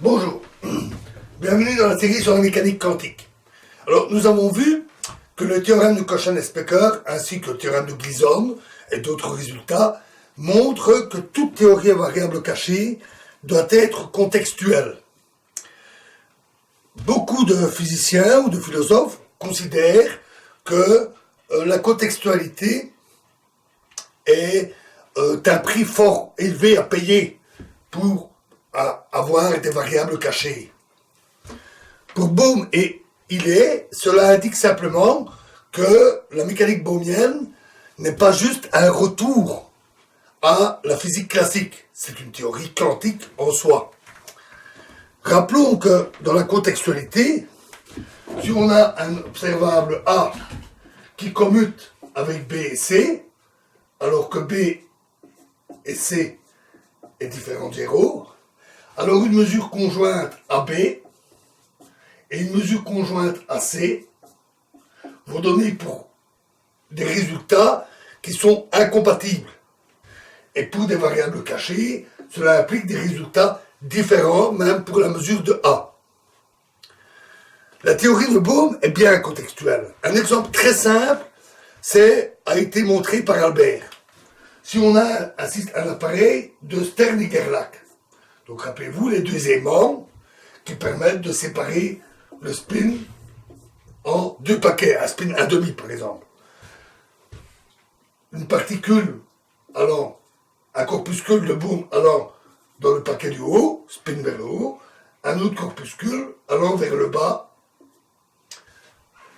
Bonjour, bienvenue dans la série sur la mécanique quantique. Alors, nous avons vu que le théorème de Cauchy-Specker ainsi que le théorème de Glisson et d'autres résultats montrent que toute théorie à variable cachée doit être contextuelle. Beaucoup de physiciens ou de philosophes considèrent que la contextualité est un prix fort élevé à payer pour avoir des variables cachées. Pour Bohm et Illet, cela indique simplement que la mécanique bohmienne n'est pas juste un retour à la physique classique, c'est une théorie quantique en soi. Rappelons que dans la contextualité, si on a un observable A qui commute avec B et C, alors que B et C est différent de 0, alors une mesure conjointe à B et une mesure conjointe à C vont donner pour des résultats qui sont incompatibles. Et pour des variables cachées, cela implique des résultats différents, même pour la mesure de A. La théorie de Bohm est bien contextuelle. Un exemple très simple a été montré par Albert. Si on a un appareil de Stern et Gerlach, donc rappelez-vous les deux aimants qui permettent de séparer le spin en deux paquets, un spin 1,5 par exemple. Une particule allant, un corpuscule de Bohm allant dans le paquet du haut, spin vers le haut, un autre corpuscule allant vers le bas,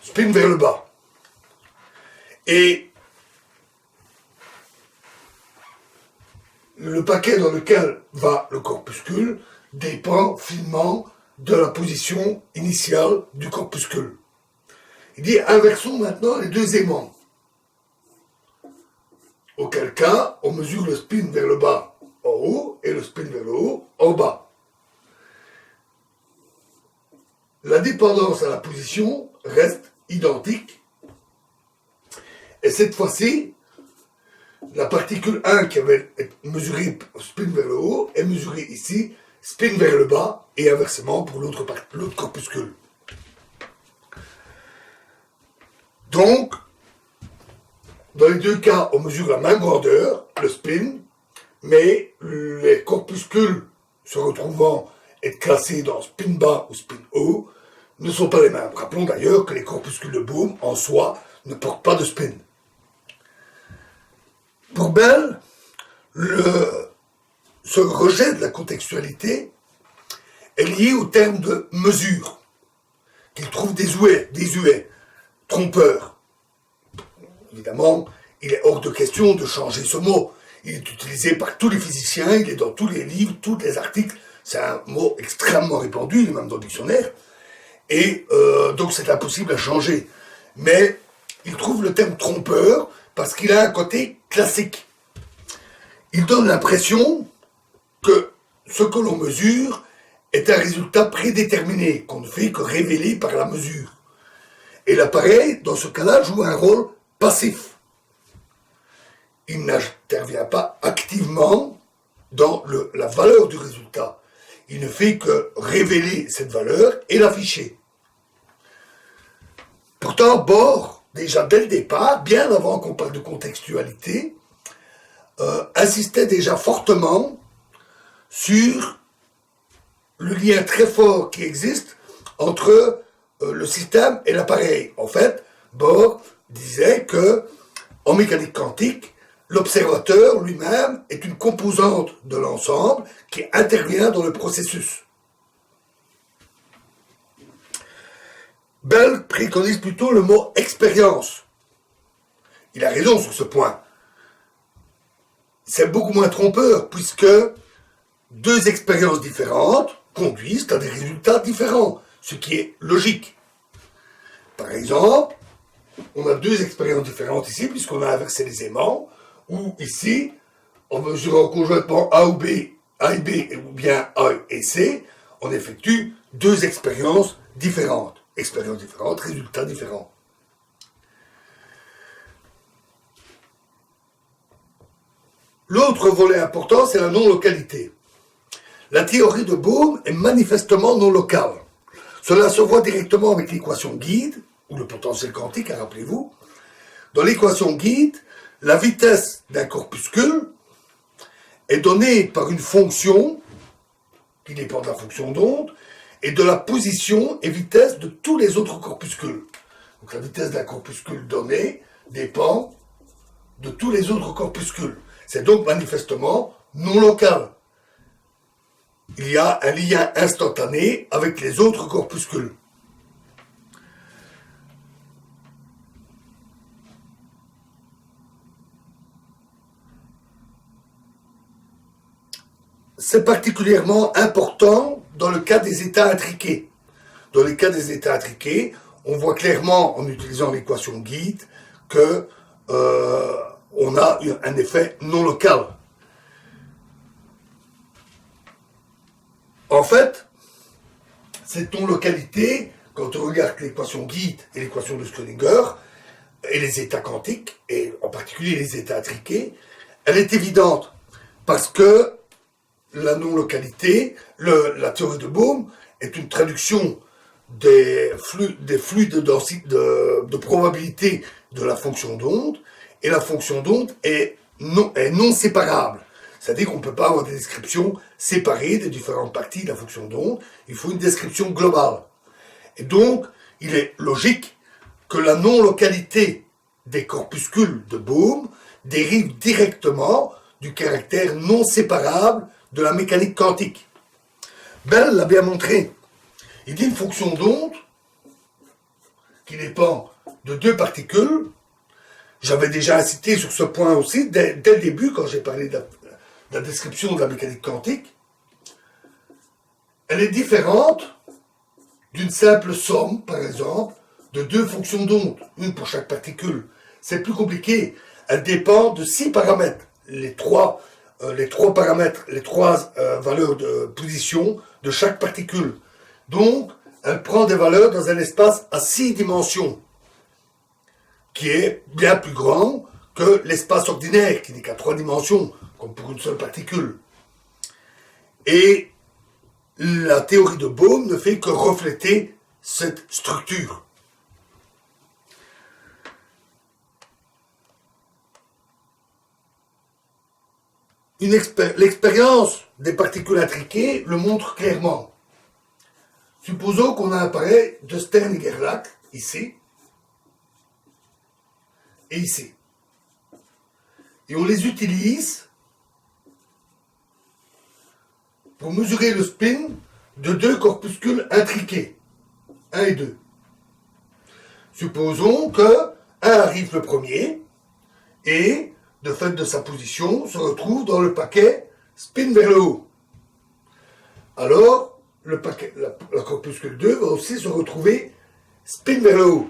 spin vers le bas. Et le paquet dans lequel va le corpuscule dépend finement de la position initiale du corpuscule. Il dit inversons maintenant les deux aimants. Auquel cas, on mesure le spin vers le bas en haut et le spin vers le haut en bas. La dépendance à la position reste identique. Et cette fois-ci, la particule 1 qui avait mesuré spin vers le haut est mesurée ici, spin vers le bas, et inversement pour l'autre corpuscule. Donc, dans les deux cas, on mesure la même grandeur, le spin, mais les corpuscules se retrouvant être classés dans spin bas ou spin haut ne sont pas les mêmes. Rappelons d'ailleurs que les corpuscules de Bohm, en soi, ne portent pas de spin. Pour Bell, ce rejet de la contextualité est lié au terme de mesure, qu'il trouve désuet, trompeur. Évidemment, il est hors de question de changer ce mot. Il est utilisé par tous les physiciens, il est dans tous les livres, tous les articles. C'est un mot extrêmement répandu, il est même dans le dictionnaire. Et donc c'est impossible à changer. Mais il trouve le terme trompeur parce qu'il a un côté classique. Il donne l'impression que ce que l'on mesure est un résultat prédéterminé, qu'on ne fait que révéler par la mesure. Et l'appareil, dans ce cas-là, joue un rôle passif. Il n'intervient pas activement dans la valeur du résultat. Il ne fait que révéler cette valeur et l'afficher. Pourtant, Bohr, déjà dès le départ, bien avant qu'on parle de contextualité, insistait déjà fortement sur le lien très fort qui existe entre le système et l'appareil. En fait, Bohr disait que, en mécanique quantique, l'observateur lui-même est une composante de l'ensemble qui intervient dans le processus. Bell préconise plutôt le mot expérience. Il a raison sur ce point. C'est beaucoup moins trompeur puisque deux expériences différentes conduisent à des résultats différents, ce qui est logique. Par exemple, on a deux expériences différentes ici puisqu'on a inversé les aimants, ou ici, en mesurant conjointement A ou B, A et B, ou bien A et C, on effectue deux expériences différentes. Expériences différentes, résultats différents. L'autre volet important, c'est la non-localité. La théorie de Bohm est manifestement non locale. Cela se voit directement avec l'équation guide, ou le potentiel quantique, rappelez-vous. Dans l'équation guide, la vitesse d'un corpuscule est donnée par une fonction qui dépend de la fonction d'onde et de la position et vitesse de tous les autres corpuscules. Donc la vitesse d'un corpuscule donné dépend de tous les autres corpuscules. C'est donc manifestement non local. Il y a un lien instantané avec les autres corpuscules. C'est particulièrement important dans le cas des états intriqués. Dans les cas des états intriqués, on voit clairement, en utilisant l'équation guide, que on a un effet non local. En fait, cette non-localité, quand on regarde l'équation guide et l'équation de Schrödinger, et les états quantiques, et en particulier les états intriqués, elle est évidente, parce que la non-localité, la théorie de Bohm, est une traduction des flux de probabilité de la fonction d'onde, et la fonction d'onde est non séparable. C'est-à-dire qu'on ne peut pas avoir des descriptions séparées des différentes parties de la fonction d'onde, il faut une description globale. Et donc, il est logique que la non-localité des corpuscules de Bohm dérive directement du caractère non séparable de la mécanique quantique. Bell l'a bien montré. Il dit une fonction d'onde qui dépend de deux particules. J'avais déjà incité sur ce point aussi dès le début quand j'ai parlé de la description de la mécanique quantique. Elle est différente d'une simple somme, par exemple, de deux fonctions d'onde, une pour chaque particule. C'est plus compliqué. Elle dépend de 6 paramètres. Les trois paramètres, les trois valeurs de position de chaque particule. Donc, elle prend des valeurs dans un espace à 6 dimensions, qui est bien plus grand que l'espace ordinaire, qui n'est qu'à 3 dimensions, comme pour une seule particule. Et la théorie de Bohm ne fait que refléter cette structure. L'expérience des particules intriquées le montre clairement. Supposons qu'on a un appareil de Stern et Gerlach, ici, et ici. Et on les utilise pour mesurer le spin de deux corpuscules intriqués, 1 et 2. Supposons que 1 arrive le premier, et, de fait de sa position, se retrouve dans le paquet spin vers le haut. Alors, le corpuscule 2 va aussi se retrouver spin vers le haut.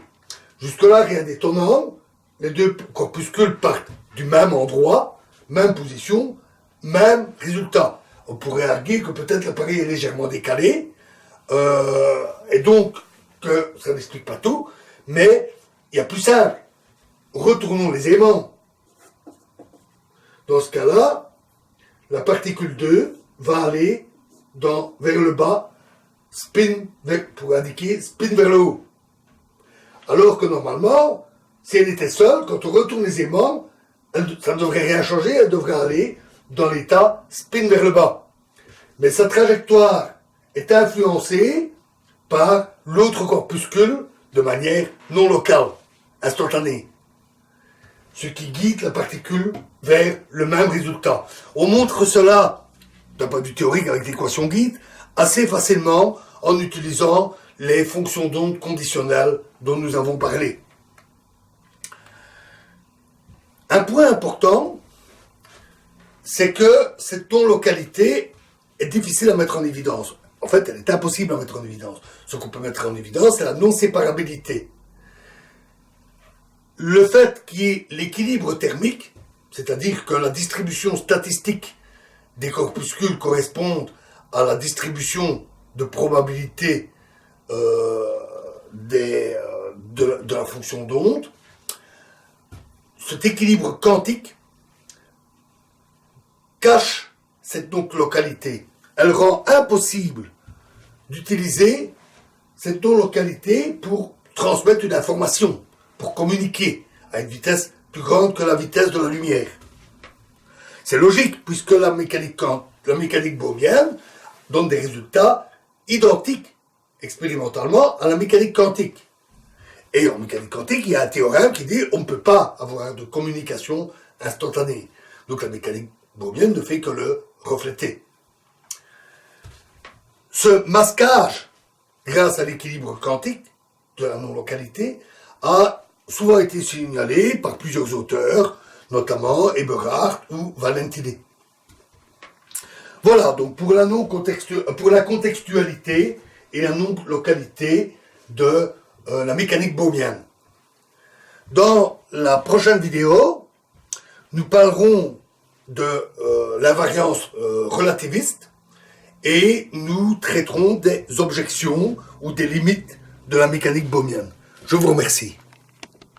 Jusque-là, rien d'étonnant. Les deux corpuscules partent du même endroit, même position, même résultat. On pourrait arguer que peut-être l'appareil est légèrement décalé, et donc que ça n'explique pas tout, mais il y a plus simple. Retournons les aimants. Dans ce cas-là, la particule 2 va aller vers le bas, pour indiquer spin vers le haut. Alors que normalement, si elle était seule, quand on retourne les aimants, ça ne devrait rien changer, elle devrait aller dans l'état spin vers le bas. Mais sa trajectoire est influencée par l'autre corpuscule de manière non locale, instantanée. Ce qui guide la particule vers le même résultat. On montre cela, d'un point de vue théorique avec l'équation guide, assez facilement en utilisant les fonctions d'onde conditionnelles dont nous avons parlé. Un point important, c'est que cette non-localité est difficile à mettre en évidence. En fait, elle est impossible à mettre en évidence. Ce qu'on peut mettre en évidence, c'est la non-séparabilité. Le fait qu'il y ait l'équilibre thermique, c'est-à-dire que la distribution statistique des corpuscules corresponde à la distribution de probabilité de la fonction d'onde, cet équilibre quantique cache cette non-localité. elle rend impossible d'utiliser cette non-localité pour transmettre une information, pour communiquer à une vitesse plus grande que la vitesse de la lumière. C'est logique, puisque la mécanique bohmienne donne des résultats identiques, expérimentalement, à la mécanique quantique. Et en mécanique quantique, il y a un théorème qui dit on ne peut pas avoir de communication instantanée. Donc la mécanique bohmienne ne fait que le refléter. Ce masquage, grâce à l'équilibre quantique de la non-localité, a souvent été signalé par plusieurs auteurs, notamment Eberhard ou Valentini. Voilà, donc pour la contextualité et la non-localité de la mécanique bohmienne. Dans la prochaine vidéo, nous parlerons de l'invariance relativiste et nous traiterons des objections ou des limites de la mécanique bohmienne. Je vous remercie.